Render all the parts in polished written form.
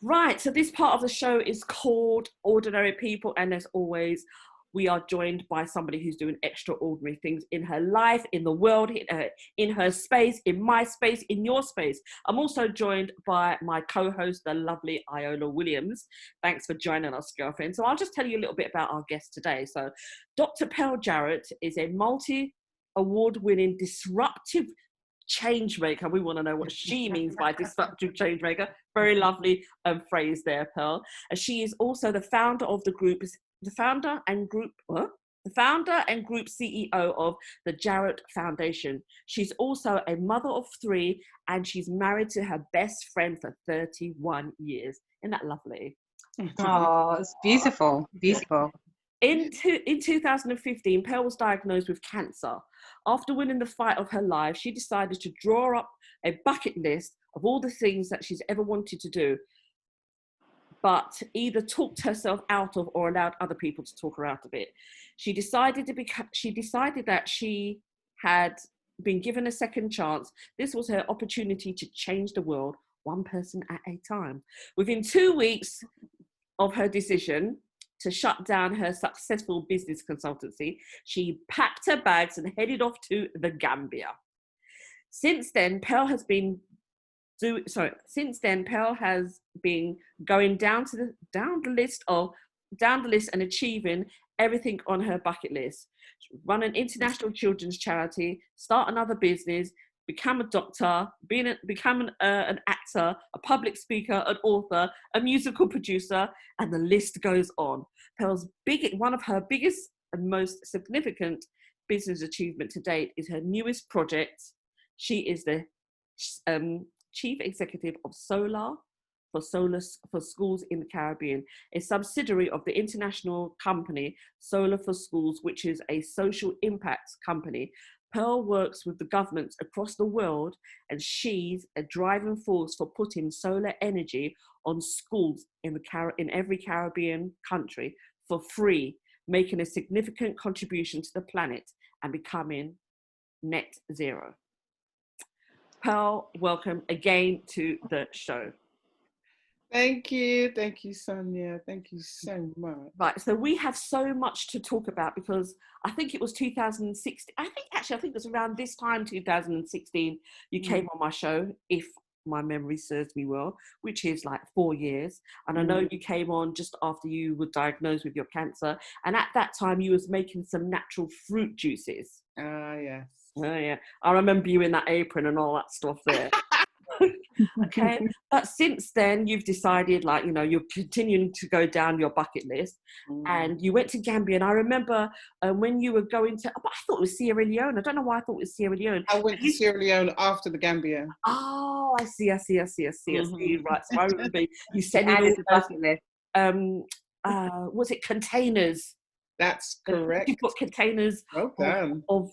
Right, so this part of the show is called Ordinary People, and as always, we are joined by somebody who's doing extraordinary things in her life, in the world, in her space, in my space, in your space. I'm also joined by my co-host, the lovely Iola Williams. Thanks for joining us, girlfriend. So I'll just tell you a little bit about our guest today. So Dr. Pearl Jarrett is a multi-award-winning disruptive change maker. We want to know what she means by disruptive change maker. Very lovely phrase there, Pearl. She is also the founder of the founder and group CEO of the Jarrett Foundation. She's also a mother of 3, and she's married to her best friend for 31 years. Isn't that lovely? Oh, it's beautiful, beautiful. In 2015, Pearl was diagnosed with cancer. After winning the fight of her life, she decided to draw up a bucket list of all the things that she's ever wanted to do, but either talked herself out of or allowed other people to talk her out of it. She decided that she had been given a second chance. This was her opportunity to change the world, one person at a time. Within 2 weeks of her decision to shut down her successful business consultancy, she packed her bags and headed off to the Gambia. Since then, Pearl has been going down the list and achieving everything on her bucket list. Run an international children's charity, start another business, become a doctor, become an actor, a public speaker, an author, a musical producer, and the list goes on. One of her biggest and most significant business achievement to date is her newest project. She is the Chief Executive of Solar for Schools in the Caribbean, a subsidiary of the international company Solar for Schools, which is a social impact company. Pearl works with the governments across the world, and she's a driving force for putting solar energy on schools in every Caribbean country for free, making a significant contribution to the planet and becoming net zero. Pearl, welcome again to the show. Thank you, Sonia. Thank you so much. Right, so we have so much to talk about because I think it was 2016. I think it was around this time, 2016, you came on my show, if my memory serves me well, which is like 4 years. And I know you came on just after you were diagnosed with your cancer. And at that time, you was making some natural fruit juices. Yes. Oh, yeah. I remember you in that apron and all that stuff there. Okay, but since then you've decided, like, you know, you're continuing to go down your bucket list, and you went to Gambia. And I remember when you were going to, but I thought it was Sierra Leone. I don't know why I thought it was Sierra Leone. I went to Sierra Leone after the Gambia. Oh, I see. Right, so I remember you sending Added to the bucket list. was it containers? That's correct. You put containers well done. of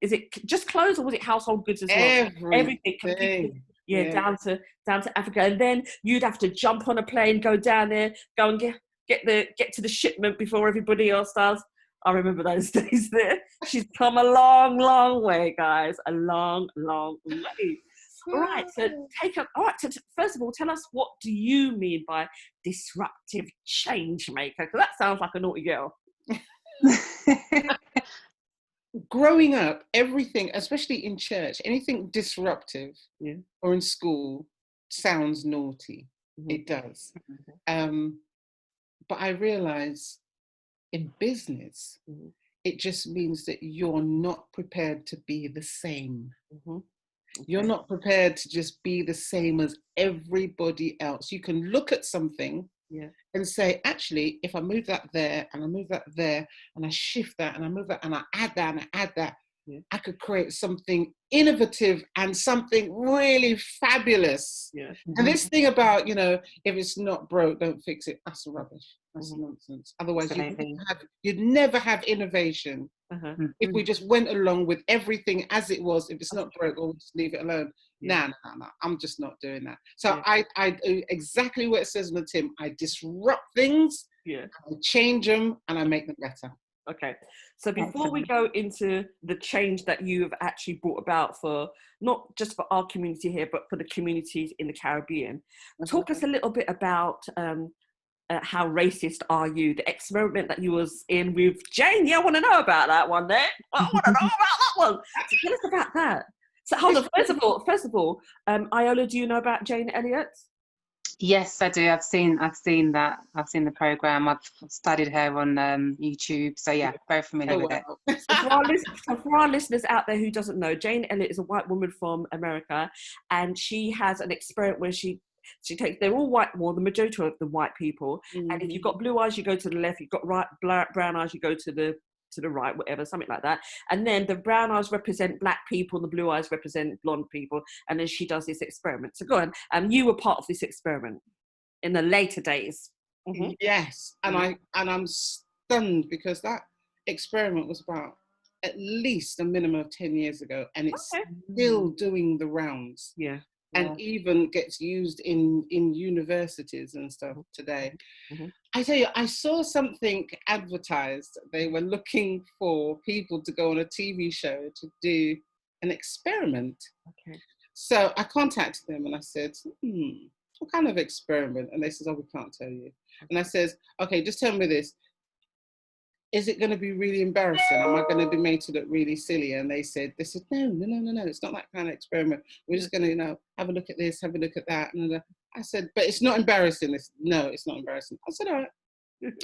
is it just clothes, or was it household goods as well? Everything. Completely. Yeah, down to Africa, and then you'd have to jump on a plane, go down there, go and get to the shipment before everybody else does. I remember those days there. She's come a long, long way, guys. A long, long way. All right, so first of all, tell us, what do you mean by disruptive change maker? Because that sounds like a naughty girl. Growing up, everything, especially in church, anything disruptive or in school sounds naughty. It does. But I realize in business, it just means that you're not prepared to be the same. Okay. You're not prepared to just be the same as everybody else. You can look at something and say, actually, if I move that there and I move that there and I shift that and I move that and I add that and I add that, I could create something innovative and something really fabulous. And this thing about, you know, if it's not broke, don't fix it. That's rubbish. That's nonsense. Otherwise, you'd never have innovation if we just went along with everything as it was. If it's not broke, or just leave it alone. No. I'm just not doing that. So I do exactly what it says on the tin. I disrupt things, I change them, and I make them better. Okay. So before we go into the change that you have actually brought about for not just for our community here, but for the communities in the Caribbean, talk us a little bit about how racist are you? The experiment that you was in with Jane. Yeah, I want to know about that one. There, I want to know about that one. So tell us about that. So hold on. First of all, Iola, do you know about Jane Elliott? Yes, I do. I've seen that. I've seen the program. I've studied her on YouTube. So yeah, very familiar with it. So for our listeners out there who doesn't know, Jane Elliott is a white woman from America, and she has an experiment where she takes, they're all white, well, the majority of the white people, and if you've got blue eyes, you go to the left. You've got brown eyes, you go to the right, whatever, something like that. And then the brown eyes represent black people, the blue eyes represent blonde people. And then she does this experiment. So go on. You were part of this experiment in the later days. Mm-hmm. Yes, and I'm stunned because that experiment was about at least a minimum of 10 years ago, and it's still doing the rounds. Yeah. And even gets used in universities and stuff today. Mm-hmm. I tell you, I saw something advertised. They were looking for people to go on a TV show to do an experiment. Okay. So I contacted them and I said, what kind of experiment? And they said, oh, we can't tell you. And I said, okay, just tell me this. Is it going to be really embarrassing? Am I going to be made to look really silly? And they said, no, it's not that kind of experiment. We're just going to, have a look at this, have a look at that. And I said, but it's not embarrassing. No, it's not embarrassing. I said, all right,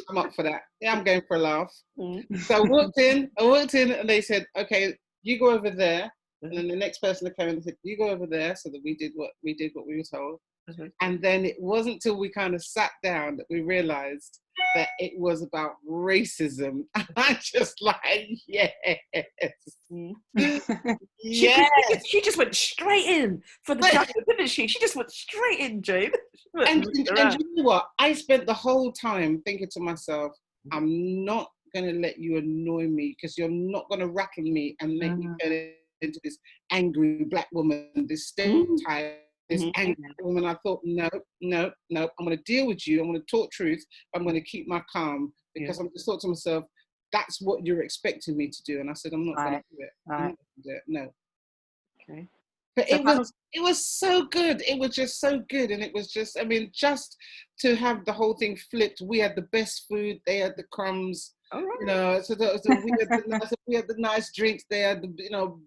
I'm up for that. Yeah, I'm going for a laugh. So I walked in and they said, okay, you go over there. And then the next person that came in, they said, you go over there. So that we did what we were told. And then it wasn't till we kind of sat down that we realized that it was about racism. I just like, yes. Yes. She just went straight in for the judgment, didn't she? She just went straight in, Jane. And you know what? I spent the whole time thinking to myself, I'm not going to let you annoy me because you're not going to rattle me and make me turn into this angry black woman, this stereotype. This angry woman. I thought, no, I'm going to deal with you. I'm going to talk truth. I'm going to keep my calm because I'm just thought to myself, that's what you're expecting me to do. And I said, I'm not going to do it. I'm not going to do it. No. Okay. But it was so good. It was just so good. And it was just, just to have the whole thing flipped. We had the best food. They had the crumbs. All right. So we had the nice drinks. They had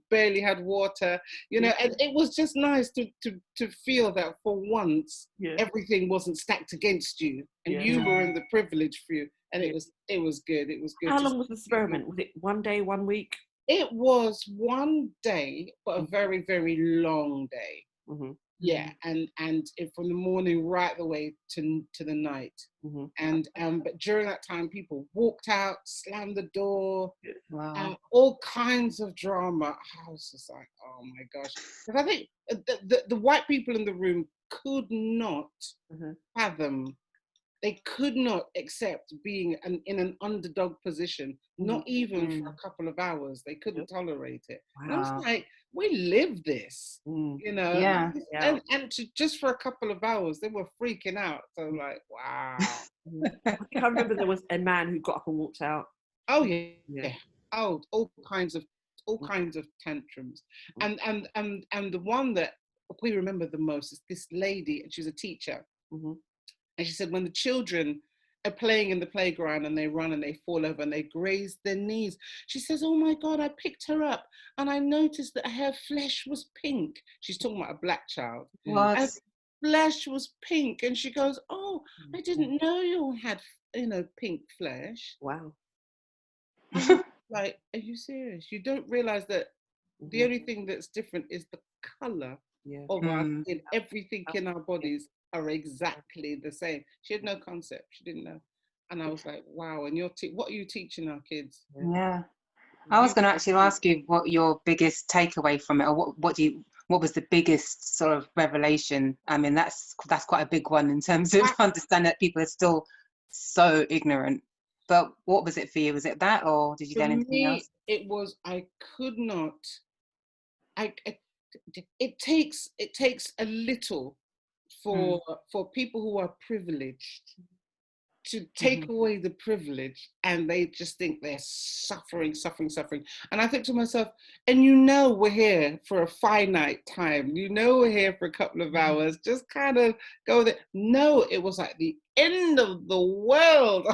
barely had water. And it was just nice to feel that for once everything wasn't stacked against you, and you were in the privileged few. And it was good. It was good. How long was the experiment? Was it 1 day, 1 week? It was 1 day, but a very, very long day. Mm-hmm. Yeah, and from the morning right the way to the night. Mm-hmm. And but during that time, people walked out, slammed the door, all kinds of drama. I was just like, oh my gosh, because I think the white people in the room could not fathom. They could not accept being in an underdog position, not even for a couple of hours. They couldn't tolerate it. Wow. And I was like, we live this, Yeah. And just for a couple of hours, they were freaking out. So I'm like, wow. I think I remember there was a man who got up and walked out. Oh yeah. Oh, all kinds of tantrums. And the one that we remember the most is this lady, and she was a teacher. Mm-hmm. And she said, when the children are playing in the playground and they run and they fall over and they graze their knees, she says, oh my God, I picked her up and I noticed that her flesh was pink. She's talking about a black child. What? Her flesh was pink. And she goes, oh, I didn't know you all had, pink flesh. Wow. Like, are you serious? You don't realize that the only thing that's different is the color of our skin. Everything in our bodies are exactly the same. She had no concept. She didn't know. And I was like, wow. And what are you teaching our kids? Yeah. I was going to actually ask you what your biggest takeaway from it, or what was the biggest sort of revelation? I mean, that's quite a big one in terms of understanding that people are still so ignorant. But what was it for you? Was it that, or did you get anything else? It was, I could not, it takes a little for people who are privileged to take away the privilege, and they just think they're suffering. And I think to myself, and we're here for a finite time. We're here for a couple of hours. Just kind of go there. No, it was like the end of the world.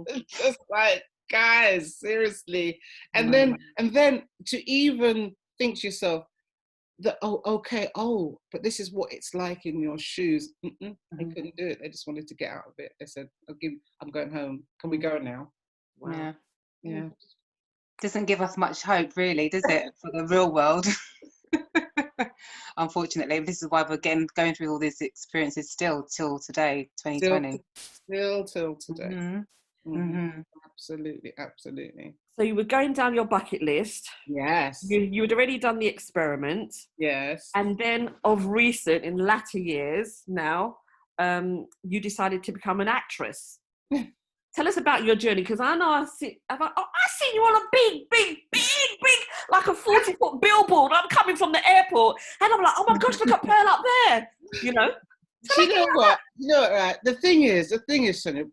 It's just like, guys, seriously. And then to even think to yourself that, but this is what it's like in your shoes. They couldn't do it. They just wanted to get out of it. They said, I'm going home. Can we go now? Wow. Yeah. Doesn't give us much hope, really, does it, for the real world? Unfortunately, this is why we're going through all these experiences still till today, 2020. Still till today. Absolutely. So you were going down your bucket list. Yes. You had already done the experiment. Yes. And then of recent, in latter years now, you decided to become an actress. Tell us about your journey, because I know I see you on a big, like a 40-foot billboard. I'm coming from the airport, and I'm like, oh my gosh, look at Pearl up there. You know. You know what? Right? The thing is, Sonia,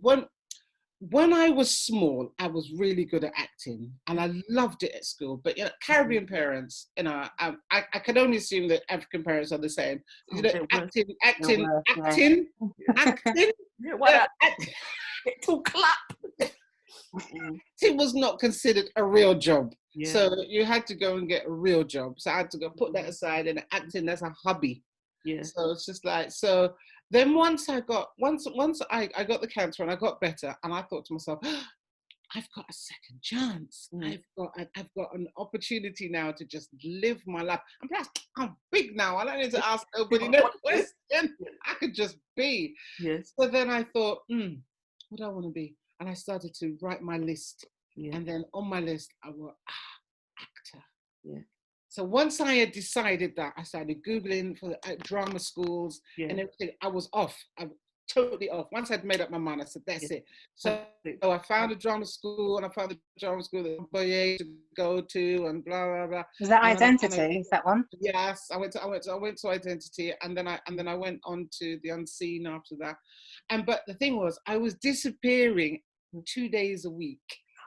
when I was small, I was really good at acting, and I loved it at school. But Caribbean parents, I can only assume that African parents are the same. Acting. To clap. It was not considered a real job. Yeah. So you had to go and get a real job. So I had to go put that aside, and acting, that's a hobby. Yeah. So it's just like, so then once I got the cancer and I got better, and I thought to myself, I've got a second chance. I've got an opportunity now to just live my life. And plus, I'm big now. I don't need to ask nobody no question. I could just be. Yes. So then I thought, what do I want to be? And I started to write my list. Yeah. And then on my list, I wrote, actor. Yeah. So once I had decided that, I started Googling for drama schools and everything. I was off. I'm totally off. Once I'd made up my mind, I said, that's it. So I found a drama school, and I found the drama school that I to go to, and blah, blah, blah. Was that Identity? Is that one? Yes, I went to Identity, and then I went on to the Unseen after that. But the thing was, I was disappearing 2 days a week.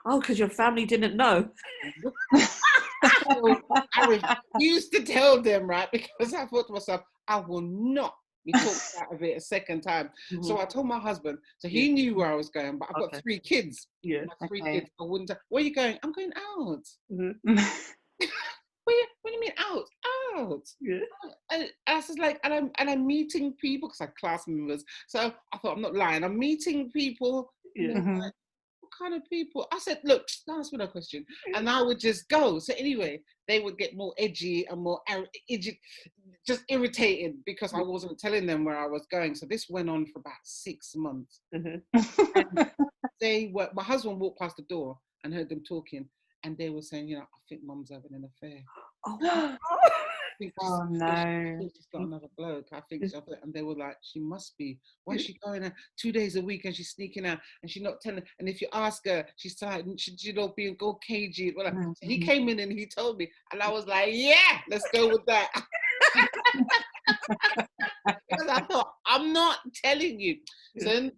Oh, because your family didn't know. I refused to tell them, right? Because I thought to myself, I will not be talked out of it a second time. So I told my husband, so he knew where I was going, but I've got 3 kids. Yeah. My 3 kids. I wouldn't tell. Where are you going? I'm going out. What do you mean out? Out. Yeah. And I was like, and I'm meeting people, because I had class members. So I thought, I'm not lying. I'm meeting people. Yeah. Like, what kind of people? I said, look, ask me no question. And I would just go. So anyway, they would get more edgy and more just irritated because I wasn't telling them where I was going. So this went on for about 6 months. And my husband walked past the door and heard them talking, and they were saying, I think Mum's having an affair. Oh no! She's got another bloke. I think so. And they were like, she must be. Why is she going out 2 days a week and she's sneaking out and she's not telling? And if you ask her, she's tired. She be go cagey. Well, so he came in and he told me, and I was like, yeah, let's go with that. Because I thought, I'm not telling you.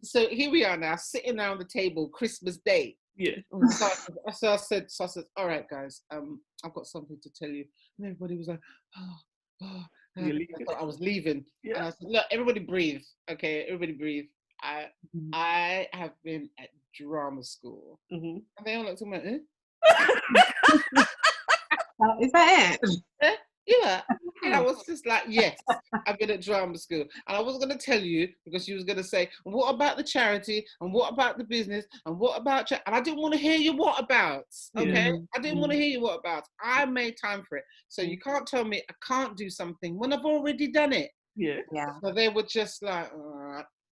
So here we are now, sitting around the table, Christmas Day. Yeah. So I said, all right, guys, I've got something to tell you. And everybody was like, I thought I was leaving. Yeah. And I said, look, everybody breathe. Okay, everybody breathe. I have been at drama school. And they all looked at me, Is that it? Yeah. And I was just like, yes, I've been at drama school. And I wasn't going to tell you, because you was going to say, what about the charity? And what about the business? And what about... And I didn't want to hear your what abouts, okay? I didn't want to hear your what abouts. I made time for it. So you can't tell me I can't do something when I've already done it. Yeah. So they were just like,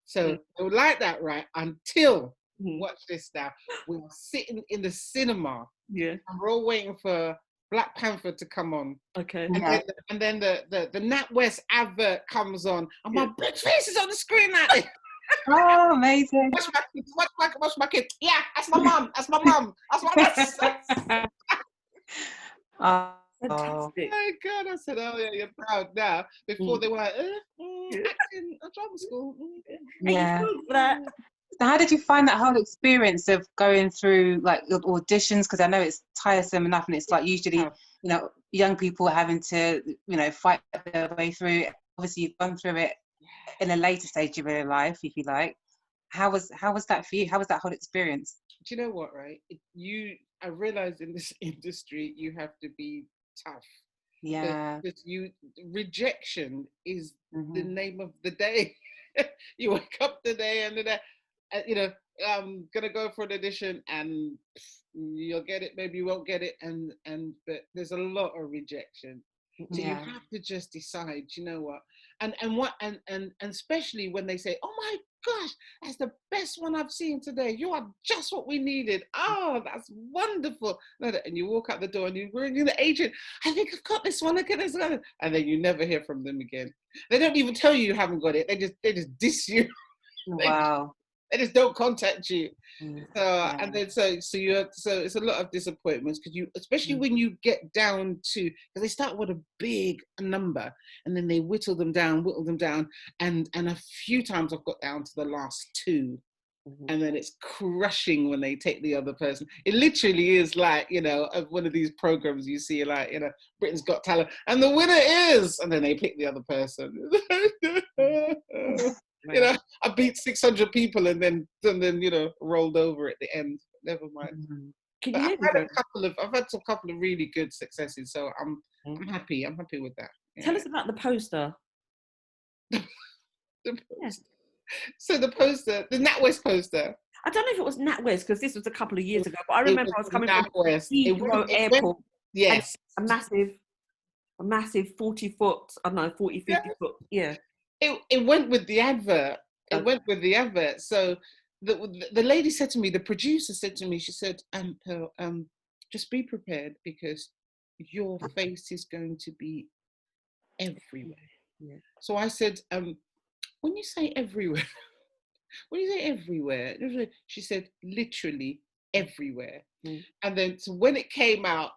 so they were like that, right? Until, watch this now, we were sitting in the cinema. Yeah. And we're all waiting for Black Panther to come on. Okay. And then the NatWest advert comes on, and my big face is on the screen like this. Oh, amazing. Watch my kid. Yeah, that's my mum. That's my mum. That's my mum. Fantastic. Oh my God, I said, oh yeah, you're proud now. Before they were like, acting, a drama school. Yeah. How did you find that whole experience of going through like auditions? Because I know it's tiresome enough, and it's like usually, young people having to, fight their way through. Obviously, you've gone through it in a later stage of your life, if you like. How was that for you? How was that whole experience? Do you know what, right? I realized in this industry, you have to be tough. Yeah. Because rejection is the name of the day. You wake up today and I'm gonna go for an audition and you'll get it, maybe you won't get it, but there's a lot of rejection. So you have to just decide, you know what, and especially when they say, "Oh my gosh, that's the best one I've seen today. You are just what we needed. Oh, that's wonderful." And you walk out the door and you bring in the agent. "I think I've got this one. Look at this one." And then you never hear from them again. They don't even tell you haven't got it. They just diss you. Wow. They just don't contact you. And then so it's a lot of disappointments, because especially when you get down to, because they start with a big number and then they whittle them down, and a few times I've got down to the last two, and then it's crushing when they take the other person. It literally is like, one of these programs you see, like, Britain's Got Talent, and the winner is, and then they pick the other person. I beat 600 people and then rolled over at the end. Never mind. Can But you I've had a couple of really good successes, so I'm happy. I'm happy with that. Yeah. Tell us about the poster. The poster. Yeah. So the poster, the NatWest poster. I don't know if it was NatWest, because this was a couple of years ago, but I remember I was coming NatWest. from Heathrow Airport. Yes. A massive 40-foot, I don't know, 50 foot. Yeah. It went with the advert. So the lady said to me, the producer said to me, she said, Pearl, just be prepared, because your face is going to be everywhere. Yeah. So I said, when you say everywhere, she said, literally everywhere. And then so when it came out,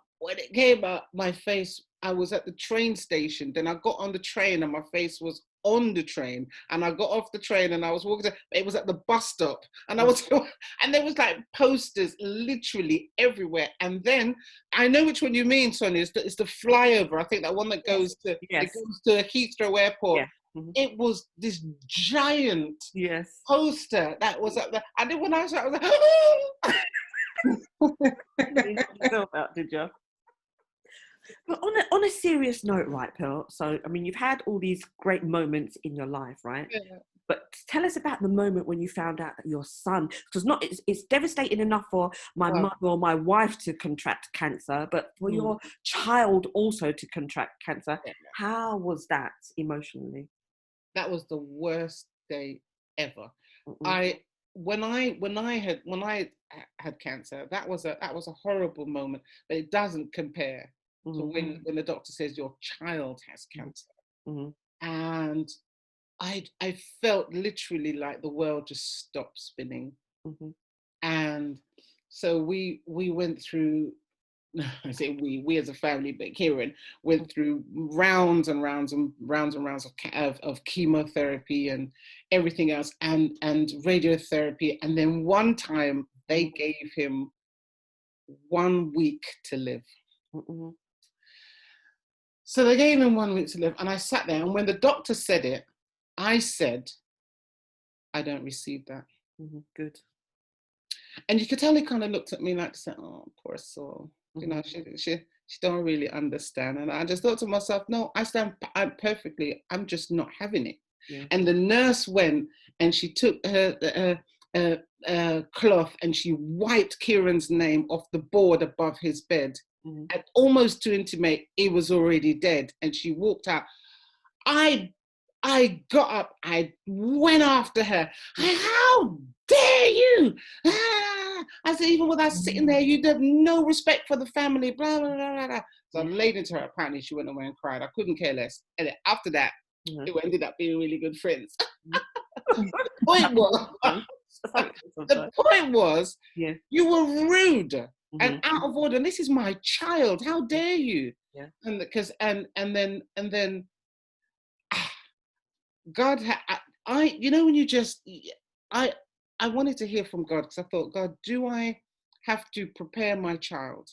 my face, I was at the train station. Then I got on the train and my face was on the train. And I got off the train and I was walking. It was at the bus stop, and and there was like posters literally everywhere. And then I know which one you mean, Sonia. It's the flyover. I think that one that goes to Heathrow Airport. Yeah. It was this giant poster that was up there. And then when I saw it, I was like, you felt that, did you? But on a serious note, right, Pearl? So, I mean, you've had all these great moments in your life, right? Yeah. But tell us about the moment when you found out that your son, because it's devastating enough for my mother or my wife to contract cancer, but for your child also to contract cancer. Yeah. How was that emotionally? That was the worst day ever. When I had cancer, that was a horrible moment, but it doesn't compare to when the doctor says your child has cancer. And I felt literally like the world just stopped spinning. And so we went through, I say we as a family, but Kieran went through rounds and rounds of chemotherapy and everything else, and radiotherapy. And then one time they gave him 1 week to live. So they gave him 1 week to live, and I sat there, and when the doctor said it, I said, I don't receive that. Good. And you could tell he kind of looked at me like, oh, poor soul. She don't really understand. And I just thought to myself, no, I'm perfectly, I'm just not having it. Yeah. And the nurse went and she took her cloth and she wiped Kieran's name off the board above his bed, and almost to intimate he was already dead. And she walked out. I got up, I went after her. How dare you? I said, even without sitting there, you'd have no respect for the family, blah, blah, blah, blah. So I laid into her. Apparently she went away and cried. I couldn't care less. And then after that, it ended up being really good friends. The point was, you were rude and out of order. And this is my child. How dare you? Yeah. And then God, when you just, I wanted to hear from God, because I thought, God, do I have to prepare my child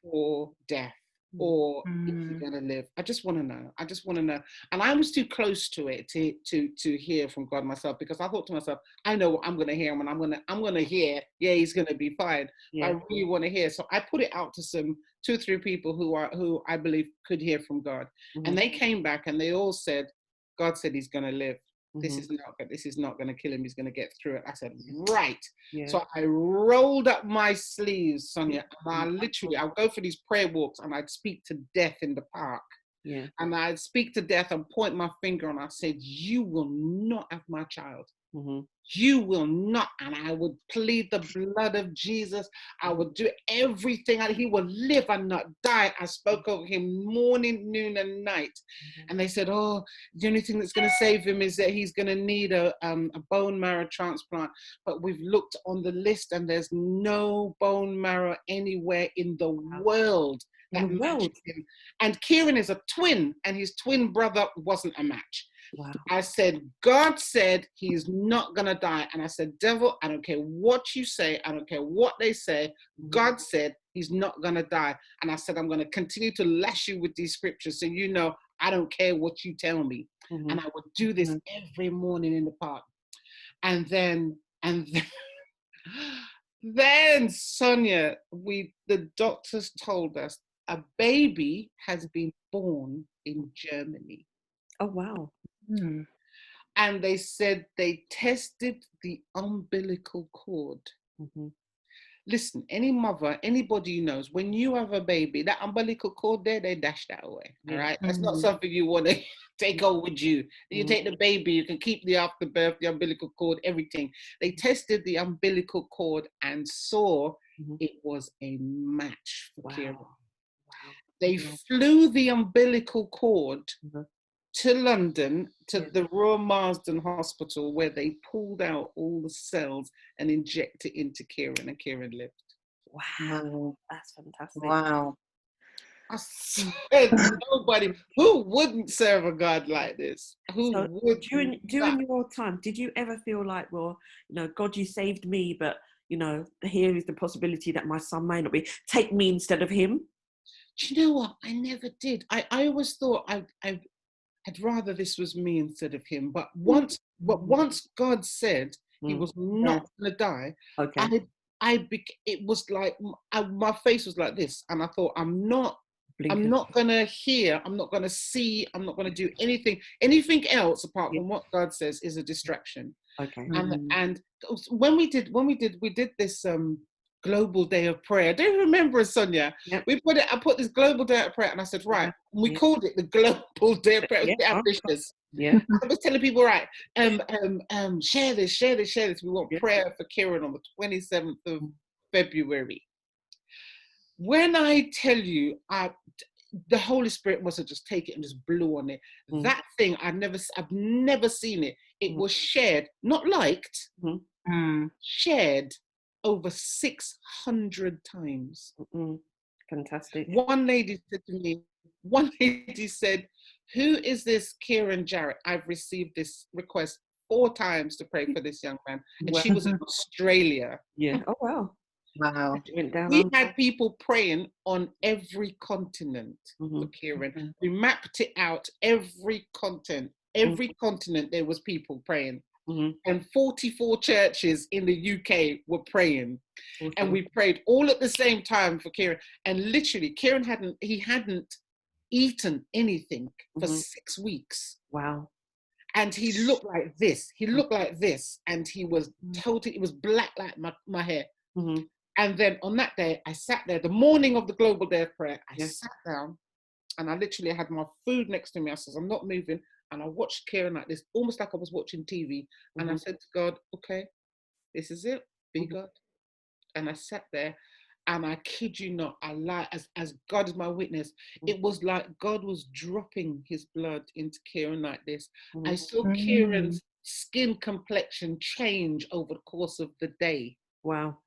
for death, or is he going to live? I just want to know. I just want to know. And I was too close to it to hear from God myself, because I thought to myself, I know what I'm going to hear, and I'm going to hear, yeah, he's going to be fine. Yeah. I really want to hear. So I put it out to some 2 or 3 people who I believe could hear from God. And they came back and they all said, God said he's going to live. This is not going to kill him. He's going to get through it. I said, right. Yeah. So I rolled up my sleeves, Sonia, and I'll go for these prayer walks, and I'd speak to death in the park. Yeah. And I'd speak to death and point my finger, and I said, you will not have my child. You will not. And I would plead the blood of Jesus. I would do everything. He will live and not die. I spoke over him morning, noon, and night. And they said, oh, the only thing that's going to save him is that he's going to need a bone marrow transplant. But we've looked on the list, and there's no bone marrow anywhere in the world that matches him. And Kieran is a twin, and his twin brother wasn't a match. Wow. I said, God said he's not going to die. And I said, devil, I don't care what you say. I don't care what they say. God said he's not going to die. And I said, I'm going to continue to lash you with these scriptures, so you know I don't care what you tell me. And I would do this every morning in the park. And then Sonia, the doctors told us a baby has been born in Germany. Oh, wow. And they said they tested the umbilical cord. Listen, any mother, anybody who knows, when you have a baby, that umbilical cord there, they dash that away. All right? That's not something you want to take home with you. You take the baby, you can keep the afterbirth, the umbilical cord, everything. They tested the umbilical cord and saw it was a match for Kieran. Wow. They flew the umbilical cord to London, to the Royal Marsden Hospital, where they pulled out all the cells and injected it into Kieran, and Kieran lived. Wow, that's fantastic. Wow. I said, nobody, who wouldn't serve a God like this? During your time, did you ever feel like, well, God, you saved me, but, here is the possibility that my son may not be. Take me instead of him? Do you know what? I never did. I always thought I'd rather this was me instead of him. But once God said he was not going to die, it was like my face was like this, and I thought, I'm not going to hear, I'm not going to see, I'm not going to do anything else apart from what God says is a distraction. Okay. And when we did this Global Day of Prayer. Do you remember, Sonia? Yep. I put this Global Day of Prayer, and I said, right, we called it the Global Day of Prayer. It was a bit ambitious. Yeah. I was telling people, right, share this. We want prayer for Kieran on the 27th of February. When I tell you, the Holy Spirit must have just taken it and just blew on it. That thing, I've never seen it. It was shared, not liked, shared over 600 times. Fantastic. One lady said, who is this Kieran Jarrett? I've received this request 4 times to pray for this young man. And she was in Australia. Yeah. Oh, wow. Wow. We had people praying on every continent for Kieran. We mapped it out, every continent there was people praying. And 44 churches in the UK were praying. And we prayed all at the same time for Kieran. And literally, Kieran hadn't eaten anything for 6 weeks. Wow. And he looked like this. And he was it was black like my hair. And then on that day, I sat there, the morning of the Global Day of Prayer, I sat down, and I literally had my food next to me. I said, I'm not moving. And I watched Kieran like this, almost like I was watching TV. And I said to God, okay, this is it, be God. And I sat there, and I kid you not, I lie, as God is my witness, it was like God was dropping his blood into Kieran like this. I saw Kieran's skin complexion change over the course of the day. Wow.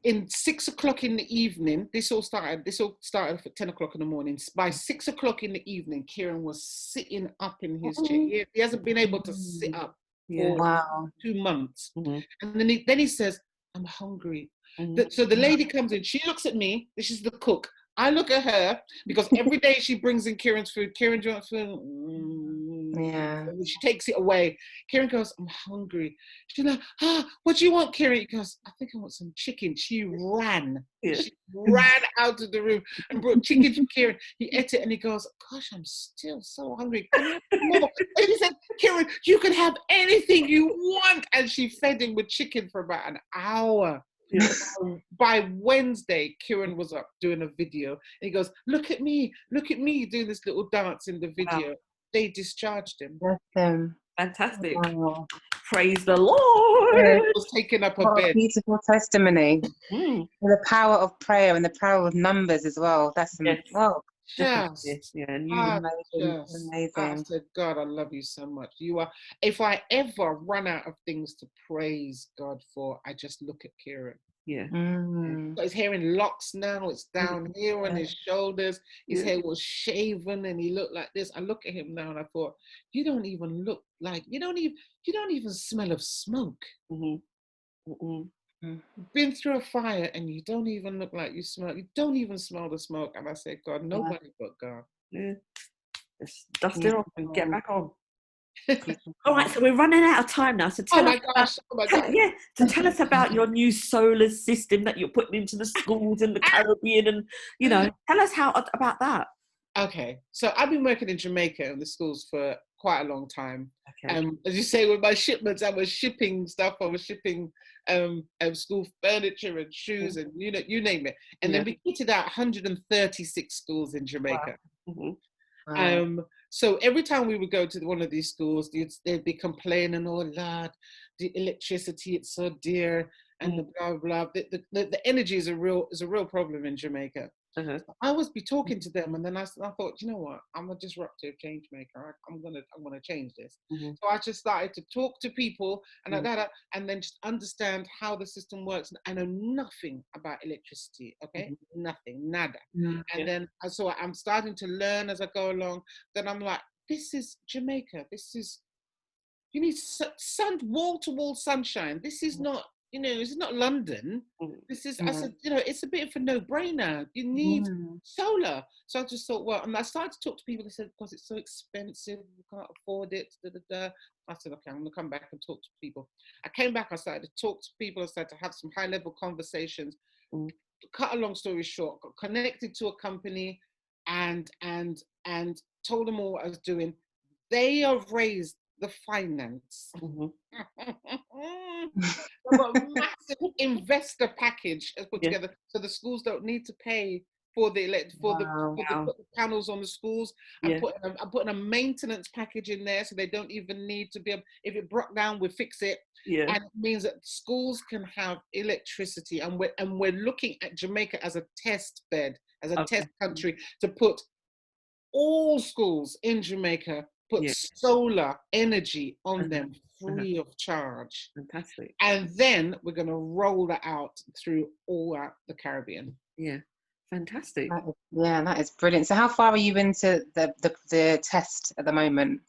In 6 o'clock in the evening, this all started at 10 o'clock in the morning. By 6 o'clock in the evening, Kieran was sitting up in his chair. He hasn't been able to sit up Yeah. Wow. 2 months. Mm-hmm. And then he says, I'm hungry. Mm-hmm. So the lady comes in, she looks at me, this is the cook. I look at her because every day she brings in Kieran's food. Kieran, do you want food? Yeah. And she takes it away. Kieran goes, I'm hungry. She's like, what do you want, Kieran? He goes, I think I want some chicken. She ran. Yeah. She ran out of the room and brought chicken for Kieran. He ate it and he goes, gosh, I'm still so hungry. Can I have more? And he said, Kieran, you can have anything you want. And she fed him with chicken for about an hour. Yeah. By Wednesday, Kieran was up doing a video. And he goes, look at me doing this little dance in the video. Wow. They discharged him. Bless him. Fantastic. Wow. Praise the Lord. He was taking up a bed. A beautiful testimony. The power of prayer and the power of numbers as well. That's wow. Yes. Yeah, and you amazing. I said, God, I love you so much. You are. If I ever run out of things to praise God for, I just look at Kieran. Yeah. Got his hair in locks now. It's down here on his shoulders. His hair was shaven, and he looked like this. I look at him now, and I thought, you don't even look like you don't even smell of smoke. Been through a fire, and you don't even look like you smell. You don't even smell the smoke. And I said, God, nobody but God. Yeah. Just dust it off and get back on. All right, so we're running out of time now. So tell us so tell us about your new solar system that you're putting into the schools in the Caribbean, and tell us about that. Okay, so I've been working in Jamaica in the schools for quite a long time. Okay. As you say, with my shipments, I was shipping stuff. I was shipping school furniture and shoes and you name it. And then we kitted out 136 schools in Jamaica. Wow. Wow. So every time we would go to one of these schools, they'd be complaining, oh Lord, the electricity, it's so dear, and the blah blah. The energy is a real problem in Jamaica. I was talking to them, and then I thought, you know what? I'm a disruptive change maker. I'm gonna change this. So I just started to talk to people and and then just understand how the system works. I know nothing about electricity. Okay, nothing, nada. And then so I'm starting to learn as I go along. Then I'm like, this is Jamaica. You need wall to wall sunshine. This is not. It's not London. This is, I said, it's a bit of a no-brainer. You need solar. So I just thought, well, and I started to talk to people. They said, because it's so expensive, we can't afford it. I said, okay, I'm going to come back and talk to people. I came back, I started to talk to people. I started to have some high-level conversations. Cut a long story short, got connected to a company and told them all what I was doing. They have raised the finance. They've got a massive investor package put together, so the schools don't need to pay for the panels on the schools. I'm putting a maintenance package in there, so they don't even need to be. If it broke down, we fix it. And it means that schools can have electricity, and we're looking at Jamaica as a test bed, as a test country, to put all schools in Jamaica. Put solar energy on them free of charge. Fantastic. And then we're going to roll that out through all the Caribbean. Yeah, fantastic. That is brilliant. So how far are you into the test at the moment?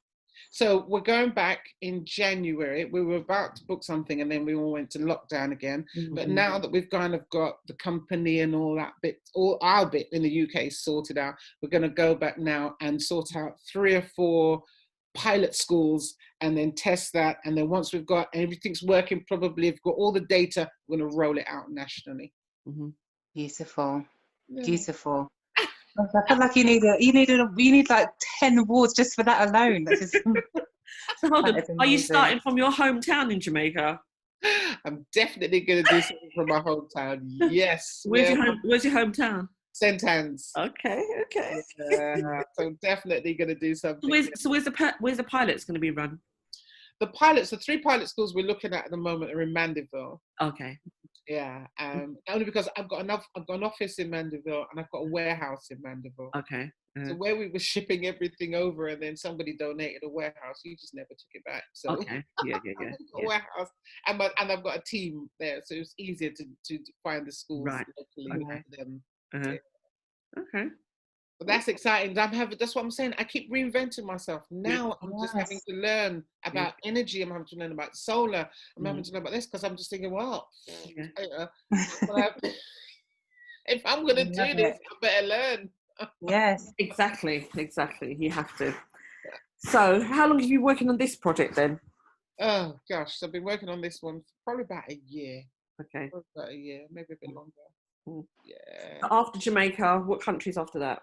So we're going back in January. We were about to book something, and then we all went to lockdown again. But now that we've kind of got the company and all that bit, all our bit in the UK sorted out, we're going to go back now and sort out 3 or 4 pilot schools and then test that. And then once we've got everything's working, probably we've got all the data, we're going to roll it out nationally. Beautiful. Beautiful. I feel like you need like 10 awards just for that alone. That's just, so hold on. Are you starting from your hometown in Jamaica? I'm definitely going to do something from my hometown. Yes. Where's your hometown? St. Anne's. Okay. So I'm definitely going to do something. So where's the pilots going to be run? The 3 pilot schools we're looking at the moment are in Mandeville. Okay. Yeah, only because I've got an office in Mandeville and I've got a warehouse in Mandeville. Okay. So where we were shipping everything over, and then somebody donated a warehouse, you just never took it back. So okay, yeah. Warehouse, and I've got a team there, so it's easier to find the schools locally. Okay. Okay. But that's exciting. That's what I'm saying. I keep reinventing myself. Now I'm just having to learn about energy. I'm having to learn about solar. I'm having to learn about this because I'm just thinking, well, if I'm going to do this, I better learn. Yes. Exactly. You have to. So how long have you been working on this project then? Oh, gosh. So I've been working on this one for probably about a year. Okay. Probably about a year, maybe a bit longer. Yeah. So after Jamaica, what countries after that?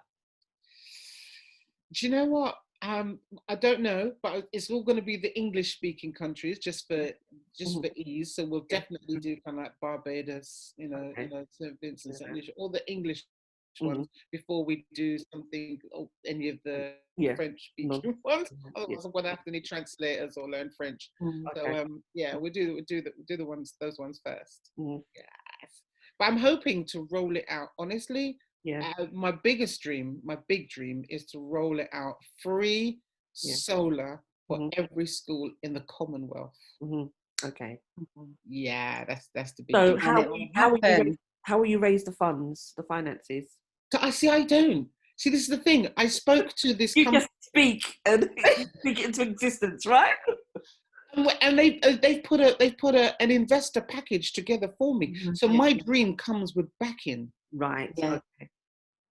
Do you know what? I don't know, but it's all going to be the English-speaking countries, just for ease. So we'll definitely do kind of like Barbados, you know, St. Vincent, St. Lucia, all the English ones before we do something, any of the French-speaking ones. Otherwise, I'm going to have to need translators or learn French. So we do those ones first. Yes, but I'm hoping to roll it out. Honestly, my big dream is to roll it out free solar for every school in the Commonwealth. Okay. Yeah, that's the big. So dream. how will you raise the funds, the finances? So I don't see. This is the thing. I spoke to this. You just speak and speak it into existence, right? And they've put an investor package together for me. So my dream comes with backing. Right. Yeah. Okay.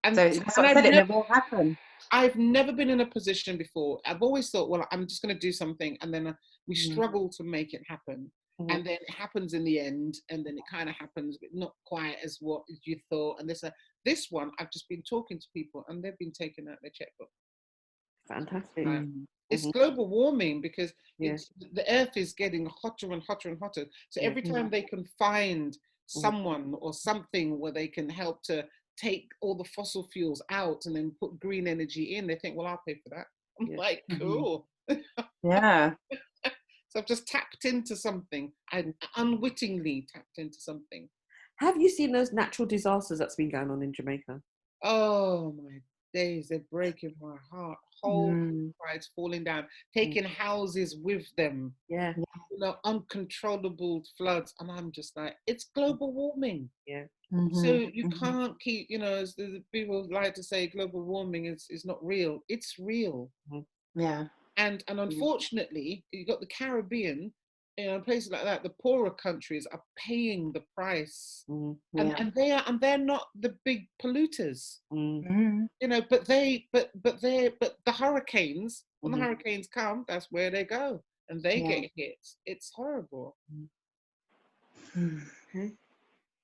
And so that's what I said, it will happen. I've never been in a position before. I've always thought, well, I'm just going to do something, and then we struggle to make it happen, and then it happens in the end, and then it kind of happens, but not quite as what you thought. And this one, I've just been talking to people, and they've been taking out their checkbook. Fantastic. It's global warming because the earth is getting hotter and hotter and hotter. So every time they can find someone or something where they can help to take all the fossil fuels out and then put green energy in, they think, well, I'll pay for that. I'm like, cool. Yeah. So I've just tapped into something. I unwittingly tapped into something. Have you seen those natural disasters that's been going on in Jamaica? Oh my days, they're breaking my heart. Whole sides falling down, taking houses with them. Yeah. You know, uncontrollable floods. And I'm just like, it's global warming. Yeah. So you can't keep, you know, as the people like to say, global warming is not real. It's real. Yeah. And unfortunately, you got the Caribbean, you know, places like that. The poorer countries are paying the price, and they're not the big polluters. You know, but the hurricanes, when the hurricanes come, that's where they go, and they get hit. It's horrible.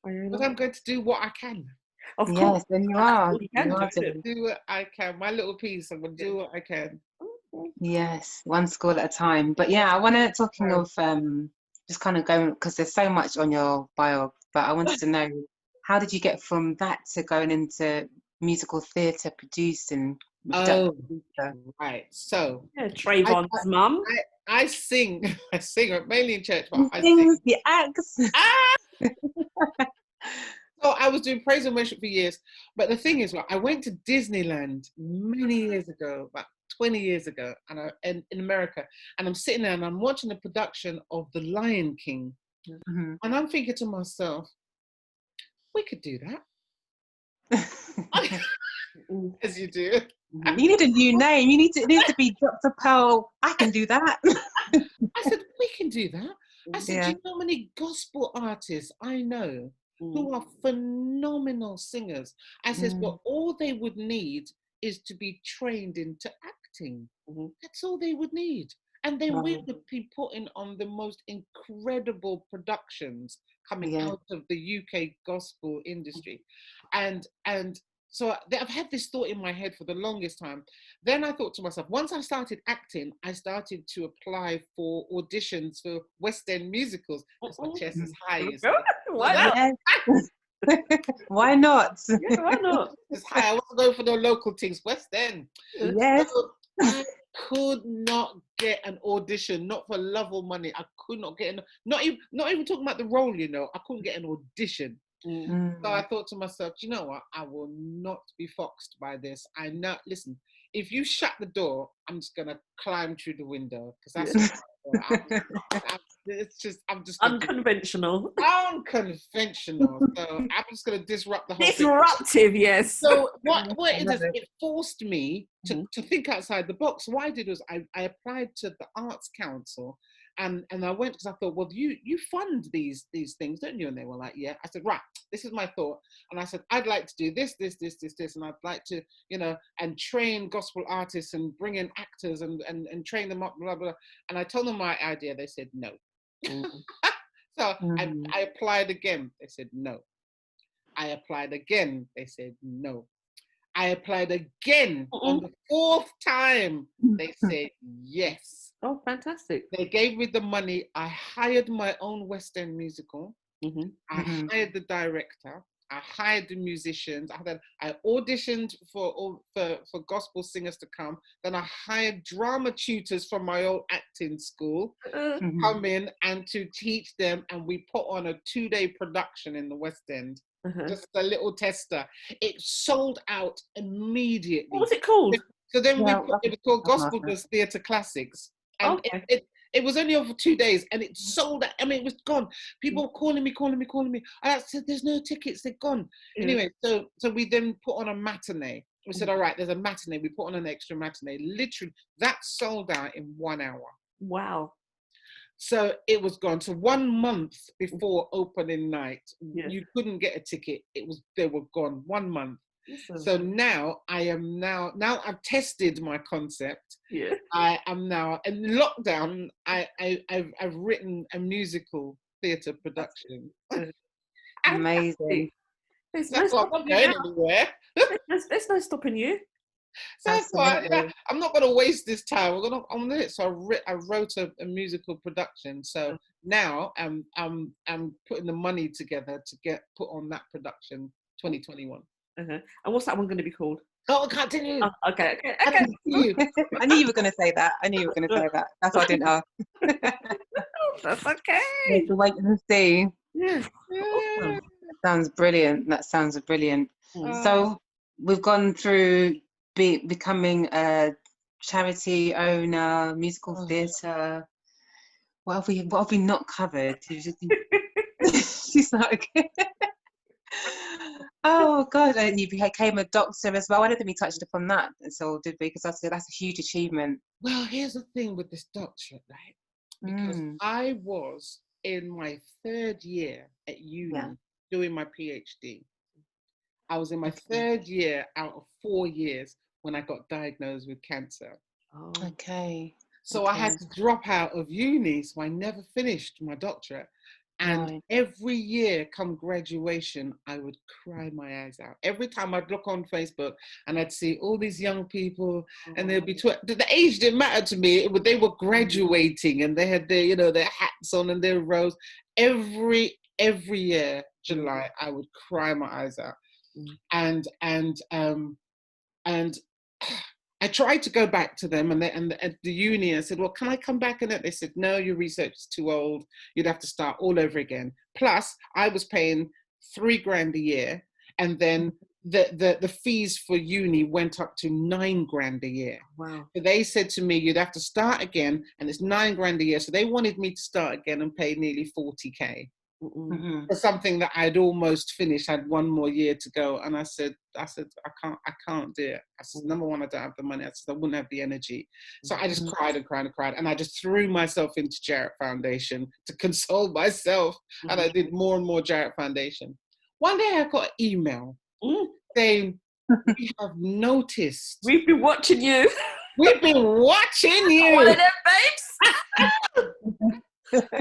But I'm going to do what I can. Of course. Yes, then you are. You can do what I can. My little piece, I'm going to do what I can. Yes, one school at a time. But yeah, I want to, talking of just kind of going, because there's so much on your bio, but I wanted to know, how did you get from that to going into musical theatre producing? Right. So Trayvon's mum. I sing mainly in church, but I sing. sing. The acts. So I was doing praise and worship for years, but the thing is, I went to Disneyland many years ago, about 20 years ago, and in America, and I'm sitting there and I'm watching the production of The Lion King, and I'm thinking to myself, we could do that. As you do. You need a new name. It needs to be Dr. Pearl. I can do that. I said, we can do that. I said, do you know how many gospel artists I know who are phenomenal singers? I said, well, all they would need is to be trained into acting. That's all they would need. And then we would be putting on the most incredible productions coming out of the UK gospel industry. And so I've had this thought in my head for the longest time. Then I thought to myself, once I started acting, I started to apply for auditions for West End musicals. That's my chest is high. Why not? Why not? Yeah, why not? It's high. I wasn't going for no local things. West End. Yes. So I could not get an audition, not for love or money. I could not get not even talking about the role, you know. I couldn't get an audition. So I thought to myself, you know what? I will not be foxed by this. I know. Listen, if you shut the door, I'm just gonna climb through the window because that's. It's just, I'm just unconventional. Unconventional. So I'm just going to disrupt the whole thing. Disruptive, yes. So what it is, it forced me to think outside the box. So what I did was I applied to the Arts Council, and I went because I thought, well, you fund these things, don't you? And they were like, yeah. I said, right, this is my thought. And I said, I'd like to do this, and I'd like to, and train gospel artists and bring in actors and train them up, blah, blah. And I told them my idea. They said no. So I applied again. They said no. I applied again. They said no. I applied again on the 4th time. They said yes. Oh, fantastic. They gave me the money. I hired my own West End musical. I hired the director. I hired the musicians. I auditioned for gospel singers to come. Then I hired drama tutors from my old acting school come in and to teach them. And we put on a 2-day production in the West End. Just a little tester. It sold out immediately. What was it called? So then it was called Gospel Does Theatre Classics. And it was only over 2 days and it sold out. I mean, it was gone. People were calling me. And I said, there's no tickets, they're gone. Anyway, so we then put on a matinee. We said, all right, there's a matinee. We put on an extra matinee. Literally, that sold out in 1 hour. Wow. So it was gone. So 1 month before opening night, you couldn't get a ticket. They were gone 1 month. So now I've tested my concept. Yeah. I am now in lockdown. I've written a musical theatre production. Amazing. There's no stopping you. There's no stopping you. So that's why I'm not going to waste this time. I'm gonna. So I wrote a musical production. So now I'm putting the money together to get put on that production 2021. And what's that one going to be called? Oh, I can't tell you. Oh, okay. I knew you were going to say that. That's why I didn't ask. That's okay. We have to wait and see. Yeah. Awesome. That sounds brilliant. So we've gone through becoming a charity owner, musical theatre. What have we not covered? She's like, oh God, and you became a doctor as well. I don't think we touched upon that, so did we? Because that's a huge achievement. Well, here's the thing with this doctorate, right? Because I was in my 3rd year at uni doing my PhD. I was in my 3rd year out of 4 years when I got diagnosed with cancer. Oh. Okay. So I had to drop out of uni, so I never finished my doctorate. And every year come graduation, I would cry my eyes out. Every time I'd look on Facebook and I'd see all these young people and they'd be, the age didn't matter to me. They were graduating and they had their hats on and their robes. Every year, July, I would cry my eyes out. And I tried to go back to them and the uni. I said, well, can I come back? And they said, no, your research is too old. You'd have to start all over again. Plus, I was paying $3,000 a year. And then the fees for uni went up to $9,000 a year. Wow. So they said to me, you'd have to start again. And it's $9,000 a year. So they wanted me to start again and pay nearly $40,000. For something that I'd almost finished, had 1 more year to go. And I said, I can't do it. I said, number one, I don't have the money. I said, I wouldn't have the energy. So I just cried. And I just threw myself into Jarrett Foundation to console myself. And I did more and more Jarrett Foundation. One day I got an email saying, we have noticed. We've been watching you. We've been watching you. One of them babes.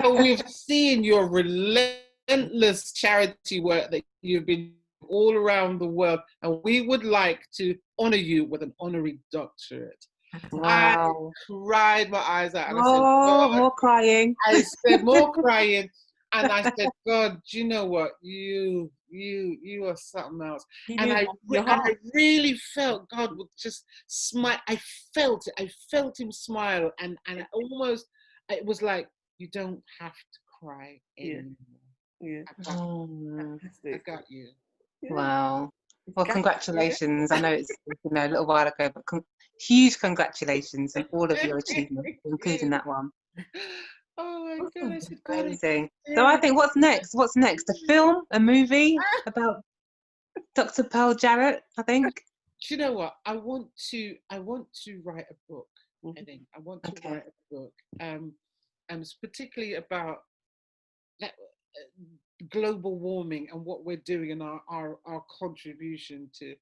So we've seen your relentless charity work that you've been all around the world, and we would like to honor you with an honorary doctorate. Wow. I cried my eyes out. And I said, more crying. I said, more crying. And I said, God, do you know what? You are something else. And I really felt God would just smile. I felt it. I felt him smile. And it was like, you don't have to cry anymore. Yeah. I got you. Wow. Well, congratulations. I know it's a little while ago, but huge congratulations on all of your achievements, including that one. Oh my goodness, amazing. So I think what's next? What's next? A film, a movie about Dr. Pearl Jarrett, I think. Do you know what? I want to write a book. I think I want to write a book. And it's particularly about that global warming and what we're doing and our contribution to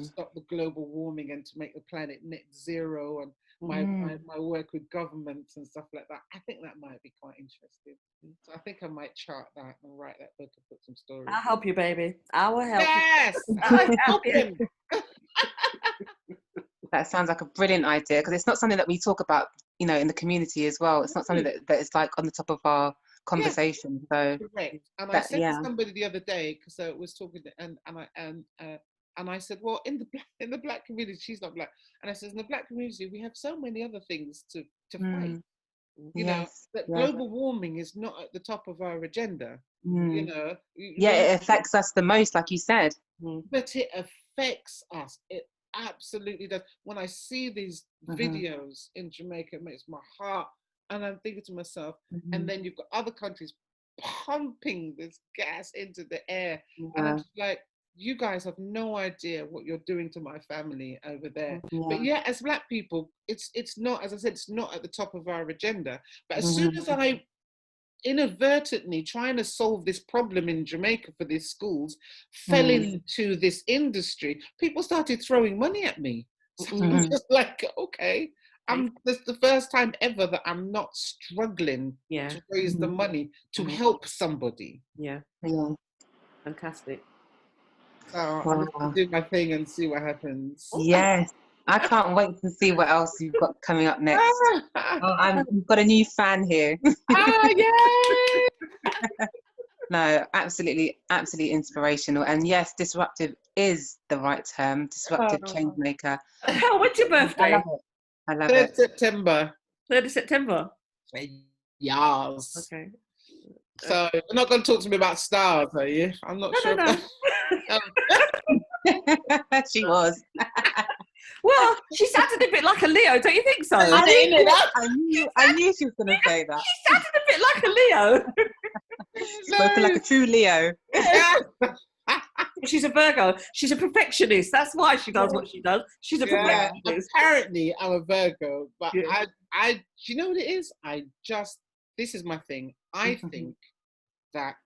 stop the global warming and to make the planet net zero, and my work with governments and stuff like that. I think that might be quite interesting. So I think I might chart that and write that book and put some stories. I'll help you, baby. I will help you. I'll help you. That sounds like a brilliant idea, because it's not something that we talk about, in the community as well. It's not something that is like on the top of our conversation. So correct. And I said to somebody the other day, because I was talking to, and I said, well, in the black community, she's not black, and I said, in the black community, we have so many other things to fight. That global warming is not at the top of our agenda. It affects us the most, like you said. But it affects us. It absolutely does. When I see these videos in Jamaica, it makes my heart, and I'm thinking to myself, and then you've got other countries pumping this gas into the air, and I'm just like, you guys have no idea what you're doing to my family over there. But as black people, it's not, as I said, it's not at the top of our agenda. But as soon as I inadvertently trying to solve this problem in Jamaica for these schools fell into this industry, people started throwing money at me. So I'm just like, okay, this is the first time ever that I'm not struggling to raise the money to help somebody. Fantastic. So I'm going to do my thing and see what happens. Yes. I can't wait to see what else you've got coming up next. You've got a new fan here. Yay! No, absolutely inspirational. And yes, disruptive is the right term. Disruptive change maker. Oh, when's your birthday? I love 3rd it. September. 3rd of September. Yes. Okay. So you're not going to talk to me about stars, are you? I'm not sure. No. She was. Well, she sounded a bit like a Leo, don't you think so? I knew she was going to say that. She sounded a bit like a Leo. Spoken like a true Leo. She's a Virgo. She's a perfectionist. That's why she does what she does. She's a perfectionist. Apparently, I'm a Virgo, but I do you know what it is? This is my thing. I think that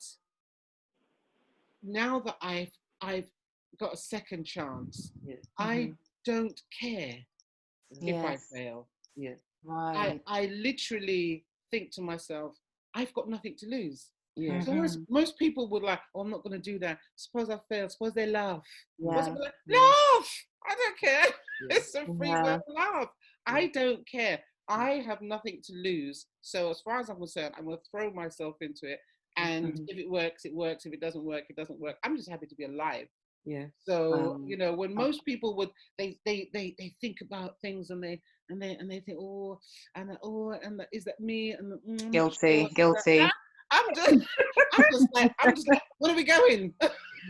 now that I've got a second chance, I don't care if I fail. Right. I literally think to myself, I've got nothing to lose. So most people would like, oh, I'm not going to do that. Suppose I fail. Suppose they laugh. Laugh. I don't care. It's a free will laugh. I don't care. I have nothing to lose. So as far as I'm concerned, I'm going to throw myself into it. And if it works, it works. If it doesn't work, it doesn't work. I'm just happy to be alive. So when most people would they think about things and they think is that me, and guilty. I'm just like when are we going?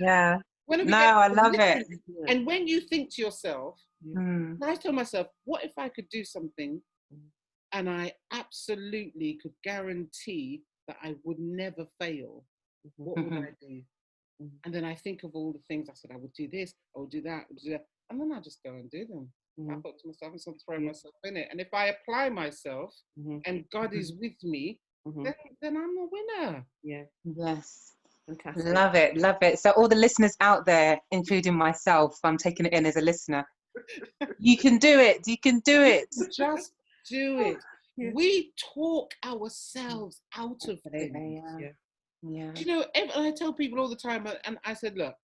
I love it. And when you think to yourself, I tell myself, what if I could do something and I absolutely could guarantee that I would never fail? What would I do? And then I think of all the things I said, I would do this, I would do that, and then I just go and do them. I thought to myself, I'm just going to throw myself in it. And if I apply myself and God is with me, then I'm a winner. Yes. Fantastic. Love it. So all the listeners out there, including myself, I'm taking it in as a listener. You can do it. Just do it. We talk ourselves out of things. You know, and I tell people all the time, and I said, look,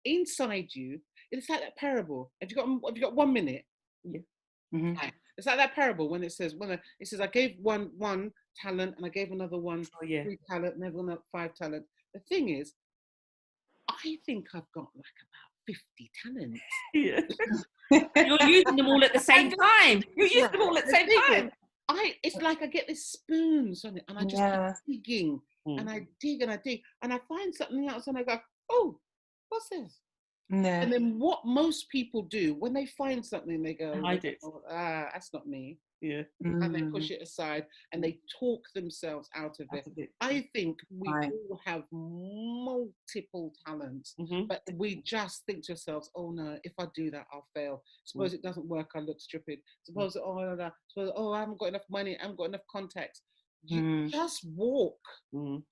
inside you, it's like that parable. Have you got 1 minute? It's like that parable when it says I gave one talent and I gave another one 3 talent and everyone got 5 talent. The thing is, I think I've got like about 50 talents. You're using them all at the same time. It's like I get this spoons on it and I just keep digging and I dig and I dig and I find something else and I go, oh, what's this? And then what most people do when they find something, they go, that's not me. Yeah. And they push it aside and they talk themselves out of it. I think we all have multiple talents, but we just think to ourselves, oh no, if I do that, I'll fail. Suppose it doesn't work, I look stupid. Suppose, suppose, I haven't got enough money, I haven't got enough contacts. You just walk,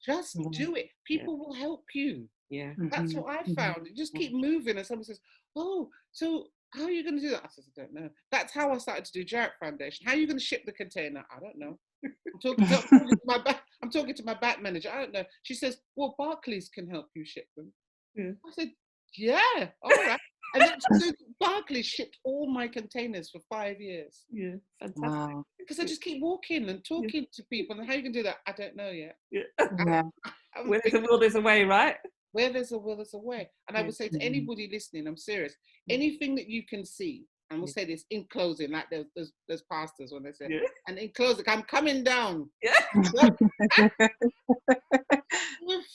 just do it. People will help you. Yeah. That's what I found. You just keep moving and someone says, oh, so how are you going to do that? I said, I don't know. That's how I started to do Jarrett Foundation. How are you going to ship the container? I don't know. I'm talking to my back manager. I don't know. She says, well, Barclays can help you ship them. Yeah. I said, yeah, all right. And then so Barclays shipped all my containers for 5 years. Yeah, fantastic. Wow. Because I just keep walking and talking to people. And how you can do that? I don't know yet. Yeah. Where there's a will, there's a way, right? Where there's a will, there's a way. And I would say to anybody listening, I'm serious, anything that you can see, and we'll say this in closing, like there's pastors when they say, and in closing, I'm coming down. Yeah. If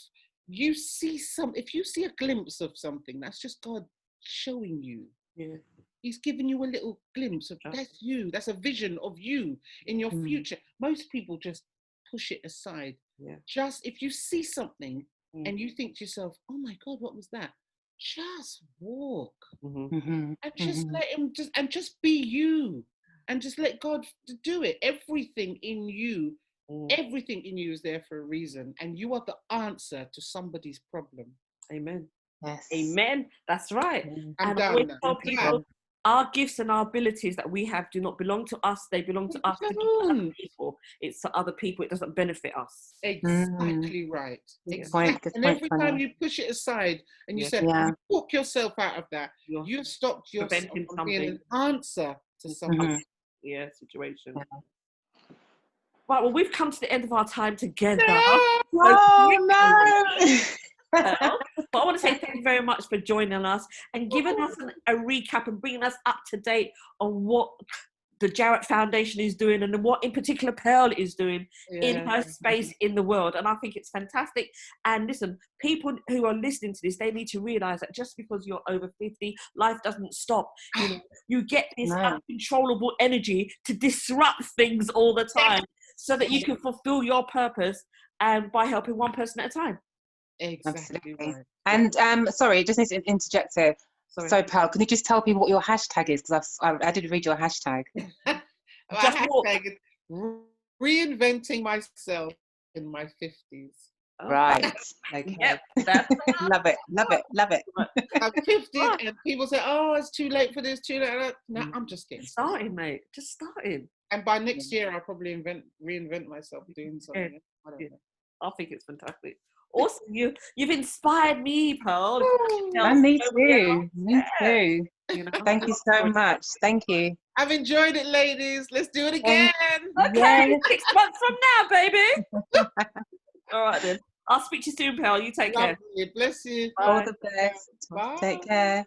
you see if you see a glimpse of something, that's just God showing you. Yeah. He's giving you a little glimpse of that's you. That's a vision of you in your future. Most people just push it aside. Yeah. Just if you see something and you think to yourself, oh my God, what was that? Just walk and just let him just be you and just let God do it. Everything in you is there for a reason, and you are the answer to somebody's problem. Amen. Yes. Amen. That's right. I'm done now. Tell people our gifts and our abilities that we have do not belong to us. They belong to us to give to other people. It's to other people. It doesn't benefit us. Exactly right. Exactly. And every time you push it aside and you say, you talk yourself out of that, you've stopped yourself from being an answer to somebody's situation. Yeah. Right, well, we've come to the end of our time together. But I want to say thank you very much for joining us and giving us a recap and bringing us up to date on what the Jarrett Foundation is doing and what in particular Pearl is doing in her space in the world. And I think it's fantastic. And listen, people who are listening to this, they need to realise that just because you're over 50, life doesn't stop. You know, you get this uncontrollable energy to disrupt things all the time so that you can fulfill your purpose and by helping one person at a time. Exactly. Right. And sorry, just need to interject here. So, Pearl, can you just tell people what your hashtag is? Because I did read your hashtag. My hashtag is reinventing myself in my 50s. Right. Okay. Yep, love it. Love it. Love it. I'm 50 and people say, oh, it's too late for this, too late. No, I'm just getting started, mate. Just starting. And by next year, I'll probably reinvent myself doing something. I don't know. I think it's fantastic. Awesome. You've inspired me, Pearl. And me too. Me too. You know, thank you so much. Thank you. I've enjoyed it, ladies. Let's do it again. Okay, 6 months from now, baby. All right then. I'll speak to you soon, Pearl. You take care. Bless you. All the best. Bye. Take care.